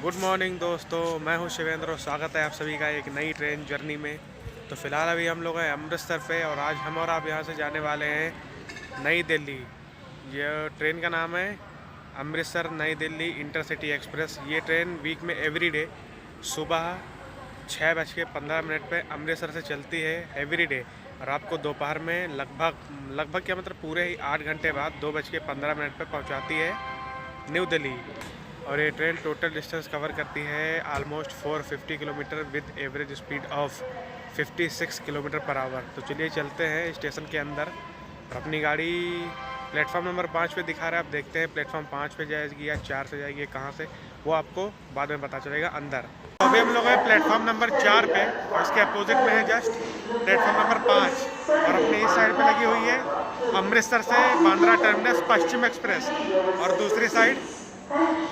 Good morning दोस्तों, मैं हूं शिवेंद्र और स्वागत है आप सभी का एक नई ट्रेन जर्नी में। तो फ़िलहाल अभी हम लोग हैं अमृतसर पे और आज हम और आप यहां से जाने वाले हैं नई दिल्ली। यह ट्रेन का नाम है अमृतसर नई दिल्ली इंटरसिटी एक्सप्रेस। ये ट्रेन वीक में एवरी डे सुबह 6:15 पे अमृतसर से चलती है एवरी डे, और आपको दोपहर में लगभग क्या मतलब पूरे ही 8 घंटे बाद 2:15 पे पहुंचाती है न्यू दिल्ली। और ये ट्रेन टोटल डिस्टेंस कवर करती है almost 450 kilometre with average speed of 56 kilometre per hour. तो चलिए चलते हैं स्टेशन के अंदर और अपनी गाड़ी प्लेटफॉर्म नंबर 5 पे दिखा रहा है। आप देखते हैं प्लेटफॉर्म 5 पे जाएगी या 4 से जाएगी, कहाँ से वो आपको बाद में पता चलेगा अंदर। तो अभी हम लोग हैं प्लेटफॉर्म नंबर 4 पे और इसके अपोजिट में है जस्ट प्लेटफॉर्म नंबर 5, और अपने इस साइड पे लगी हुई है अमृतसर से बांद्रा टर्मिनस पश्चिम एक्सप्रेस, और दूसरी साइड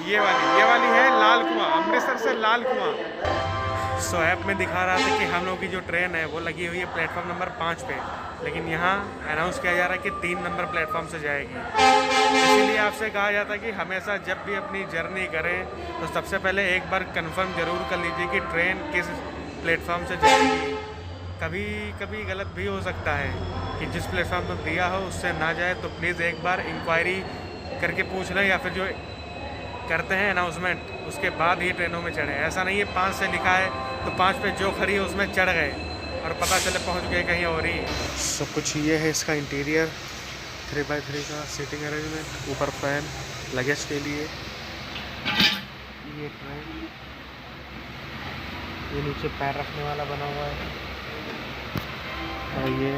ये वाली है लाल कुआं, अमृतसर से लाल कुआं। सो ऐप में दिखा रहा था कि हम लोग की जो ट्रेन है वो लगी हुई है प्लेटफॉर्म नंबर 5 पे, लेकिन यहाँ अनाउंस किया जा रहा है कि 3 नंबर प्लेटफॉर्म से जाएगी। इसीलिए आपसे कहा जाता है कि हमेशा जब भी अपनी जर्नी करें तो सबसे पहले एक बार कंफर्म ज़रूर कर लीजिए कि ट्रेन किस प्लेटफॉर्म से जाएगी। कभी कभी गलत भी हो सकता है कि जिस प्लेटफॉर्म पर दिया हो उससे ना जाए, तो प्लीज़ एक बार इंक्वायरी करके पूछ लें, या फिर जो करते हैं अनाउंसमेंट उसके बाद ही ट्रेनों में चढ़े। ऐसा नहीं है 5 से लिखा है तो 5 पे जो खड़ी है उसमें चढ़ गए और पता चले पहुंच गए कहीं और ही। सब कुछ ये है इसका इंटीरियर, 3x3 का सीटिंग अरेंजमेंट, ऊपर फैन लगेज के लिए। ये ट्रेन ये नीचे पैर रखने वाला बना हुआ है, और ये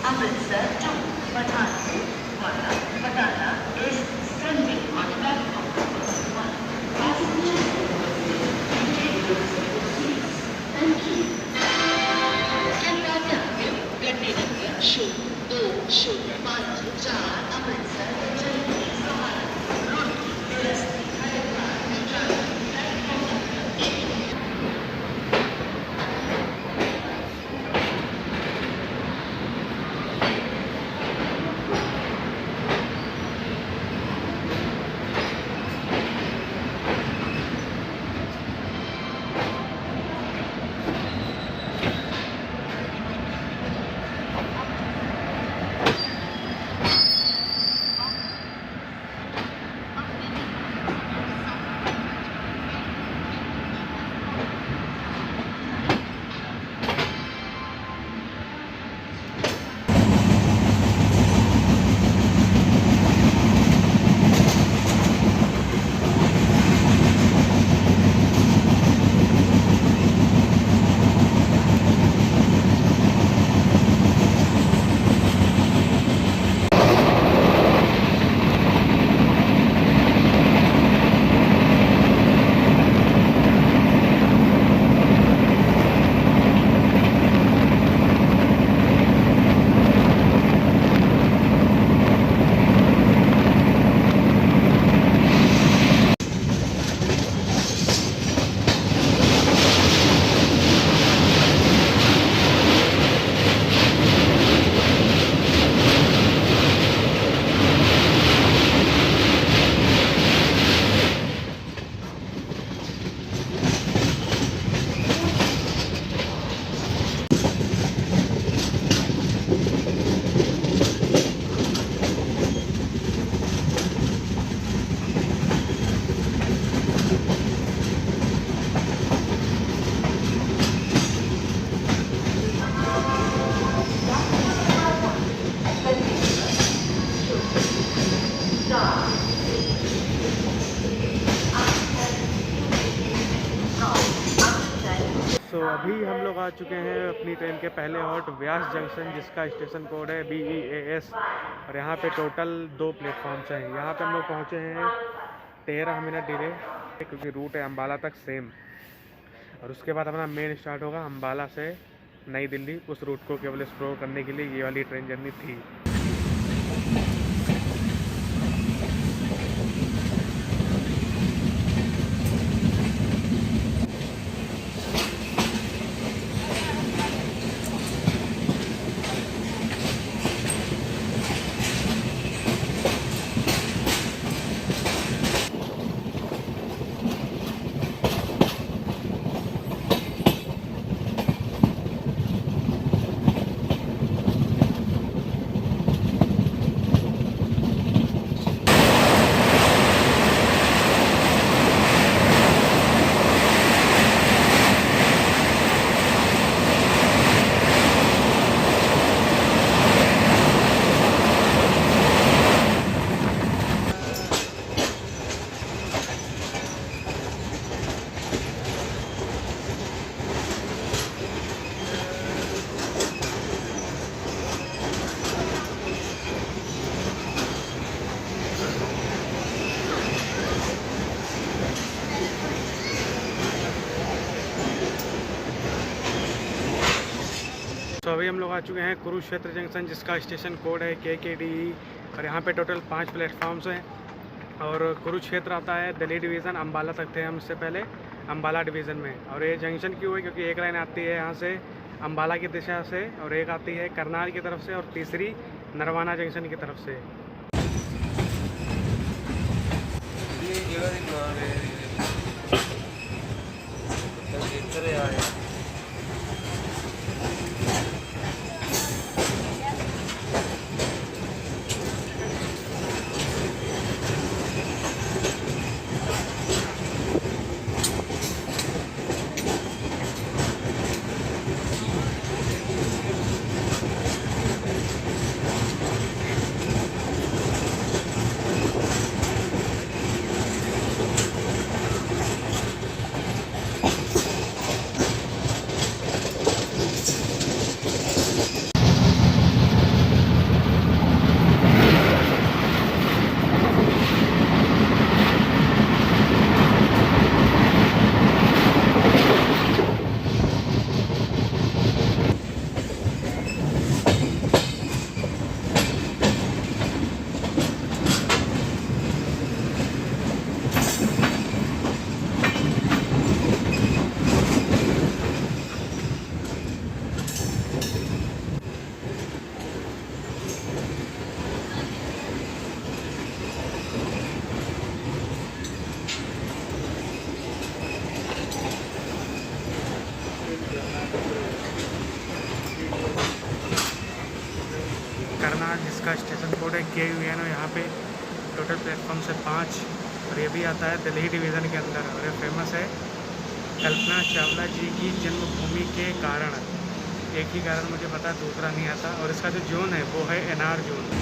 अमृतसर टू बताना is standing on platform 1. Passengers, thank you. कृपया ध्यान दें, गड्डी नंबर 02054 अमृतसर जल्दी सहारा रोड की व्यवस्था तो अभी हम लोग आ चुके हैं अपनी ट्रेन के पहले हॉल्ट व्यास जंक्शन, जिसका स्टेशन कोड है BEAS, और यहाँ पे टोटल 2 प्लेटफॉर्म्स हैं। यहाँ पे हम लोग पहुँचे हैं 13 मिनट डिले, क्योंकि रूट है अम्बाला तक सेम, और उसके बाद अपना मेन स्टार्ट होगा अम्बाला से नई दिल्ली। उस रूट को केवल एक्सप्लोर करने के लिए ये वाली ट्रेन जर्नी थी। अभी हम लोग आ चुके हैं कुरुक्षेत्र जंक्शन, जिसका स्टेशन कोड है KKDE। और यहाँ पे टोटल 5 प्लेटफॉर्म्स हैं। और कुरुक्षेत्र आता है दिल्ली डिवीज़न, अम्बाला तक थे हम इससे पहले, अम्बाला डिवीज़न में। और ये जंक्शन क्यों है, क्योंकि एक लाइन आती है यहाँ से अम्बाला की दिशा से, और एक आती है करनाल की तरफ से, और तीसरी नरवाना जंक्शन की तरफ से। करनाल, जिसका स्टेशन कोड है KUN, यहाँ पे टोटल प्लेटफॉर्म से 5। और ये भी आता है दिल्ली डिवीज़न के अंदर। और ये फेमस है कल्पना चावला जी की जन्मभूमि के कारण। एक ही कारण मुझे पता है, दूसरा नहीं आता। और इसका जो जोन है वो है NR जोन।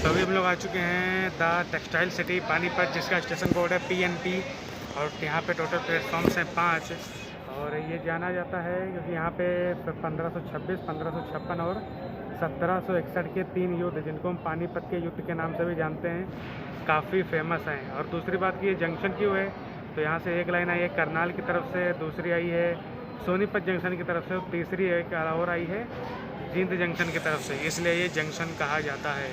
तो अभी हम लोग आ चुके हैं द टेक्सटाइल सिटी पानीपत, जिसका स्टेशन कोड है PNP। और यहाँ पे टोटल प्लेटफॉर्म्स हैं 5। और ये जाना जाता है क्योंकि यहाँ पे 1526, 1556 और 1761 के 3 युद्ध, जिनको हम पानीपत के युद्ध के नाम से भी जानते हैं, काफ़ी फेमस हैं। और दूसरी बात कि ये जंक्शन क्यों है, तो यहाँ से एक लाइन आई है करनाल की तरफ से, दूसरी आई है सोनीपत जंक्शन की तरफ से, और तीसरी एक और आई है जींद जंक्शन की तरफ से, इसलिए ये जंक्शन कहा जाता है।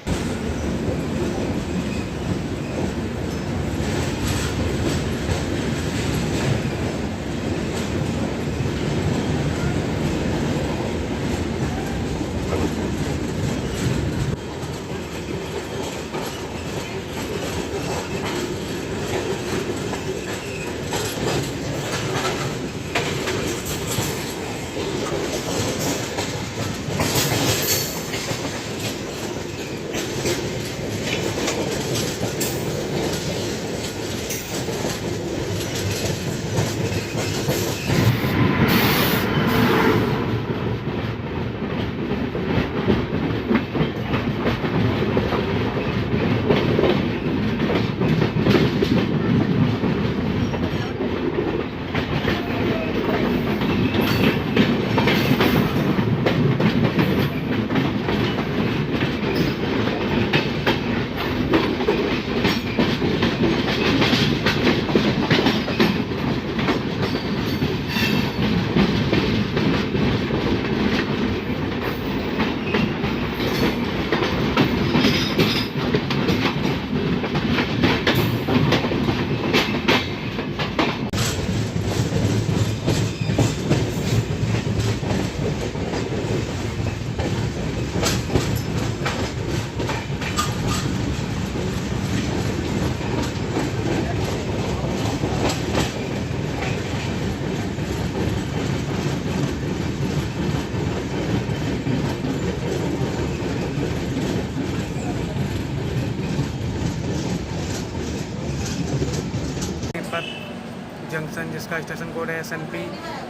स्टेशन, जिसका स्टेशन कोड है SNP।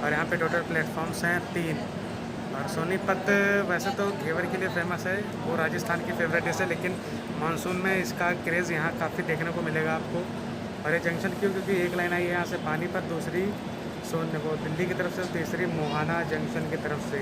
और यहाँ पे टोटल प्लेटफॉर्म्स हैं 3। और सोनीपत वैसे तो घेवर के लिए फेमस है, वो राजस्थान की फेवरेट डिश है, लेकिन मानसून में इसका क्रेज़ यहाँ काफ़ी देखने को मिलेगा आपको। और ये जंक्शन क्यों, क्योंकि एक लाइन आई है यहाँ से पानीपत, दूसरी वो दिल्ली की तरफ से, तीसरी मोहाना जंक्शन की तरफ से।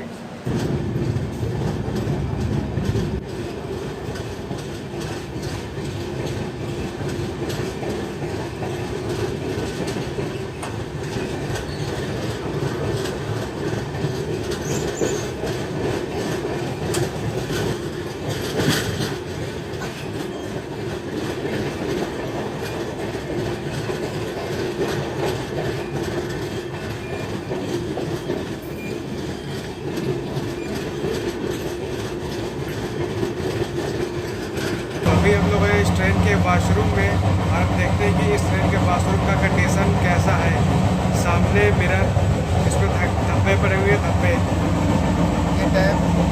अभी हम लोग हैं इस ट्रेन के वॉशरूम में, और आप देखते हैं कि इस ट्रेन के वॉशरूम का कंडीशन कैसा है। सामने मिरर, इसमें धब्बे पड़े हुए हैं, धब्बे। ये टैप